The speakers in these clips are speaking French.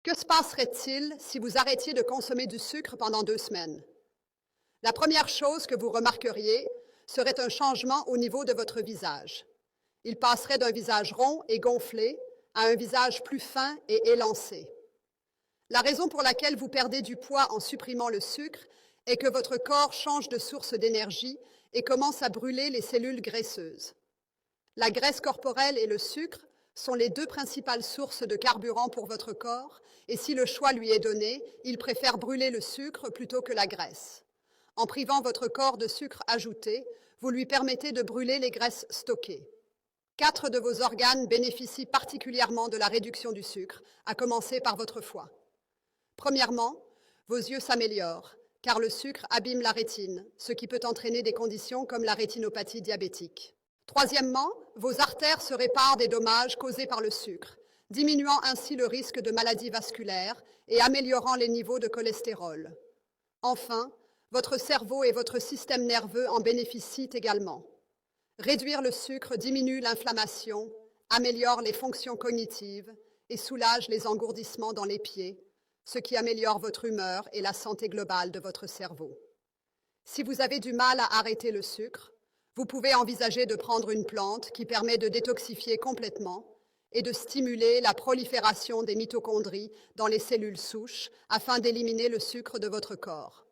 Que se passerait-il si vous arrêtiez de consommer du sucre pendant 2 semaines? La première chose que vous remarqueriez serait un changement au niveau de votre visage. Il passerait d'un visage rond et gonflé à un visage plus fin et élancé. La raison pour laquelle vous perdez du poids en supprimant le sucre est que votre corps change de source d'énergie et commence à brûler les cellules graisseuses. La graisse corporelle et le sucre sont les deux principales sources de carburant pour votre corps, et si le choix lui est donné, il préfère brûler le sucre plutôt que la graisse. En privant votre corps de sucre ajouté, vous lui permettez de brûler les graisses stockées. 4 de vos organes bénéficient particulièrement de la réduction du sucre, à commencer par votre foie. Premièrement, vos yeux s'améliorent, car le sucre abîme la rétine, ce qui peut entraîner des conditions comme la rétinopathie diabétique. Troisièmement, vos artères se réparent des dommages causés par le sucre, diminuant ainsi le risque de maladies vasculaires et améliorant les niveaux de cholestérol. Enfin, votre cerveau et votre système nerveux en bénéficient également. Réduire le sucre diminue l'inflammation, améliore les fonctions cognitives et soulage les engourdissements dans les pieds, ce qui améliore votre humeur et la santé globale de votre cerveau. Si vous avez du mal à arrêter le sucre, vous pouvez envisager de prendre une plante qui permet de détoxifier complètement et de stimuler la prolifération des mitochondries dans les cellules souches afin d'éliminer le sucre de votre corps.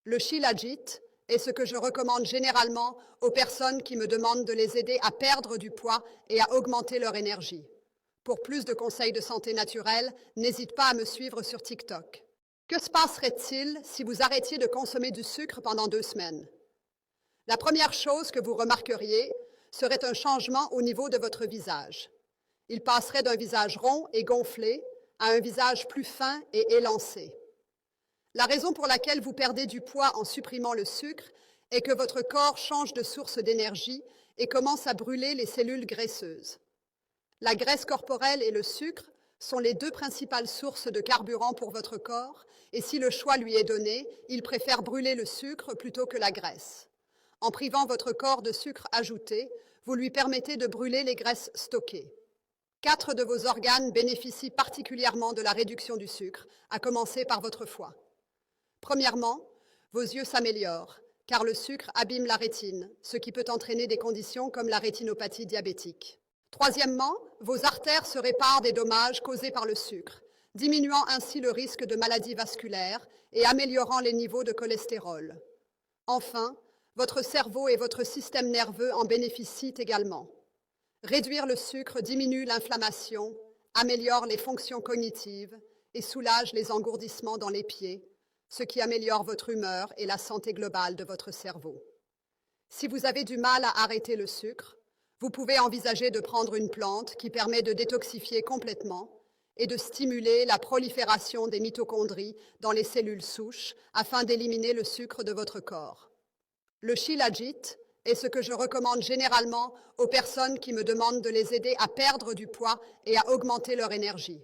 Le Shilajit est ce que je recommande généralement aux personnes qui me demandent de les aider à perdre du poids et à augmenter leur énergie. Pour plus de conseils de santé naturelle, n'hésite pas à me suivre sur TikTok. Que se passerait-il si vous arrêtiez de consommer du sucre pendant 2 semaines? La première chose que vous remarqueriez serait un changement au niveau de votre visage. Il passerait d'un visage rond et gonflé à un visage plus fin et élancé. La raison pour laquelle vous perdez du poids en supprimant le sucre est que votre corps change de source d'énergie et commence à brûler les cellules graisseuses. La graisse corporelle et le sucre sont les deux principales sources de carburant pour votre corps, et si le choix lui est donné, il préfère brûler le sucre plutôt que la graisse. En privant votre corps de sucre ajouté, vous lui permettez de brûler les graisses stockées. 4 de vos organes bénéficient particulièrement de la réduction du sucre, à commencer par votre foie. Premièrement, vos yeux s'améliorent, car le sucre abîme la rétine, ce qui peut entraîner des conditions comme la rétinopathie diabétique. Troisièmement, vos artères se réparent des dommages causés par le sucre, diminuant ainsi le risque de maladies vasculaires et améliorant les niveaux de cholestérol. Enfin, votre cerveau et votre système nerveux en bénéficient également. Réduire le sucre diminue l'inflammation, améliore les fonctions cognitives et soulage les engourdissements dans les pieds, ce qui améliore votre humeur et la santé globale de votre cerveau. Si vous avez du mal à arrêter le sucre, vous pouvez envisager de prendre une plante qui permet de détoxifier complètement et de stimuler la prolifération des mitochondries dans les cellules souches afin d'éliminer le sucre de votre corps. Le Shilajit est ce que je recommande généralement aux personnes qui me demandent de les aider à perdre du poids et à augmenter leur énergie.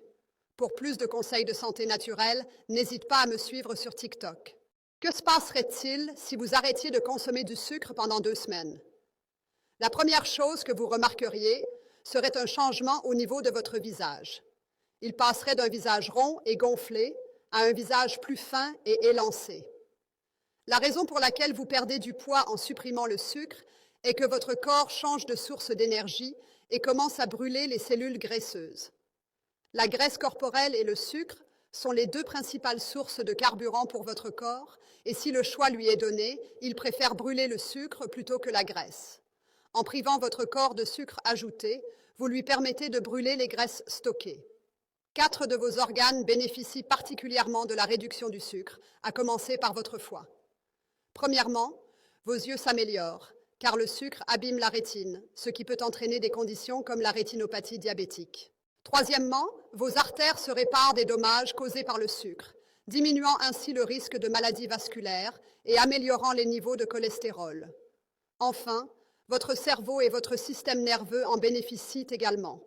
Pour plus de conseils de santé naturelle, n'hésite pas à me suivre sur TikTok. Que se passerait-il si vous arrêtiez de consommer du sucre pendant 2 semaines? La première chose que vous remarqueriez serait un changement au niveau de votre visage. Il passerait d'un visage rond et gonflé à un visage plus fin et élancé. La raison pour laquelle vous perdez du poids en supprimant le sucre est que votre corps change de source d'énergie et commence à brûler les cellules graisseuses. La graisse corporelle et le sucre sont les deux principales sources de carburant pour votre corps, et si le choix lui est donné, il préfère brûler le sucre plutôt que la graisse. En privant votre corps de sucre ajouté, vous lui permettez de brûler les graisses stockées. 4 de vos organes bénéficient particulièrement de la réduction du sucre, à commencer par votre foie. Premièrement, vos yeux s'améliorent, car le sucre abîme la rétine, ce qui peut entraîner des conditions comme la rétinopathie diabétique. Troisièmement, vos artères se réparent des dommages causés par le sucre, diminuant ainsi le risque de maladies vasculaires et améliorant les niveaux de cholestérol. Enfin, votre cerveau et votre système nerveux en bénéficient également.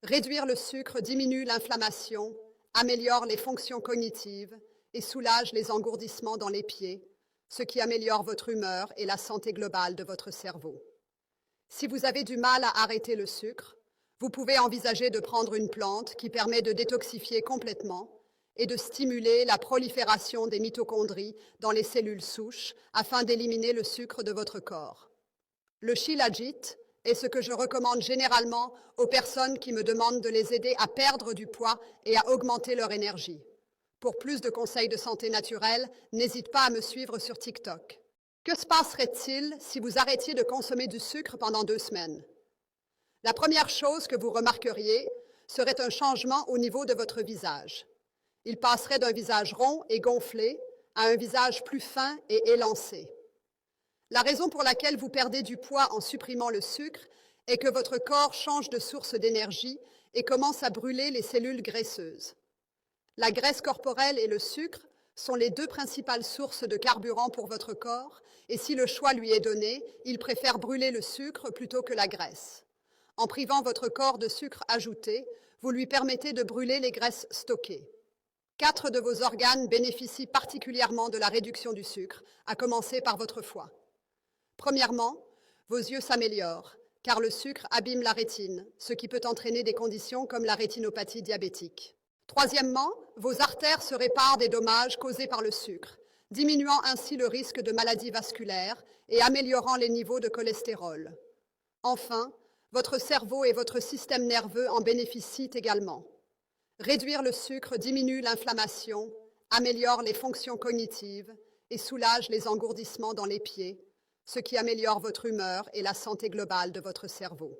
Réduire le sucre diminue l'inflammation, améliore les fonctions cognitives et soulage les engourdissements dans les pieds, ce qui améliore votre humeur et la santé globale de votre cerveau. Si vous avez du mal à arrêter le sucre, Vous pouvez envisager de prendre une plante qui permet de détoxifier complètement et de stimuler la prolifération des mitochondries dans les cellules souches afin d'éliminer le sucre de votre corps. Le Shilajit est ce que je recommande généralement aux personnes qui me demandent de les aider à perdre du poids et à augmenter leur énergie. Pour plus de conseils de santé naturelle, n'hésite pas à me suivre sur TikTok. Que se passerait-il si vous arrêtiez de consommer du sucre pendant 2 semaines? La première chose que vous remarqueriez serait un changement au niveau de votre visage. Il passerait d'un visage rond et gonflé à un visage plus fin et élancé. La raison pour laquelle vous perdez du poids en supprimant le sucre est que votre corps change de source d'énergie et commence à brûler les cellules graisseuses. La graisse corporelle et le sucre sont les 2 principales sources de carburant pour votre corps, et si le choix lui est donné, il préfère brûler le sucre plutôt que la graisse. En privant votre corps de sucre ajouté, vous lui permettez de brûler les graisses stockées. 4 de vos organes bénéficient particulièrement de la réduction du sucre, à commencer par votre foie. Premièrement, vos yeux s'améliorent, car le sucre abîme la rétine, ce qui peut entraîner des conditions comme la rétinopathie diabétique. Troisièmement, vos artères se réparent des dommages causés par le sucre, diminuant ainsi le risque de maladies vasculaires et améliorant les niveaux de cholestérol. Enfin, votre cerveau et votre système nerveux en bénéficient également. Réduire le sucre diminue l'inflammation, améliore les fonctions cognitives et soulage les engourdissements dans les pieds, ce qui améliore votre humeur et la santé globale de votre cerveau.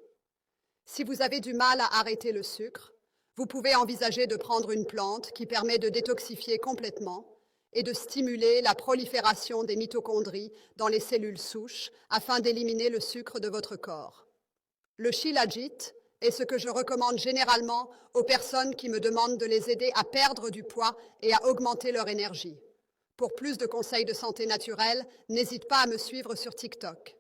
Si vous avez du mal à arrêter le sucre, vous pouvez envisager de prendre une plante qui permet de détoxifier complètement et de stimuler la prolifération des mitochondries dans les cellules souches afin d'éliminer le sucre de votre corps. Le Shilajit est ce que je recommande généralement aux personnes qui me demandent de les aider à perdre du poids et à augmenter leur énergie. Pour plus de conseils de santé naturelle, n'hésite pas à me suivre sur TikTok.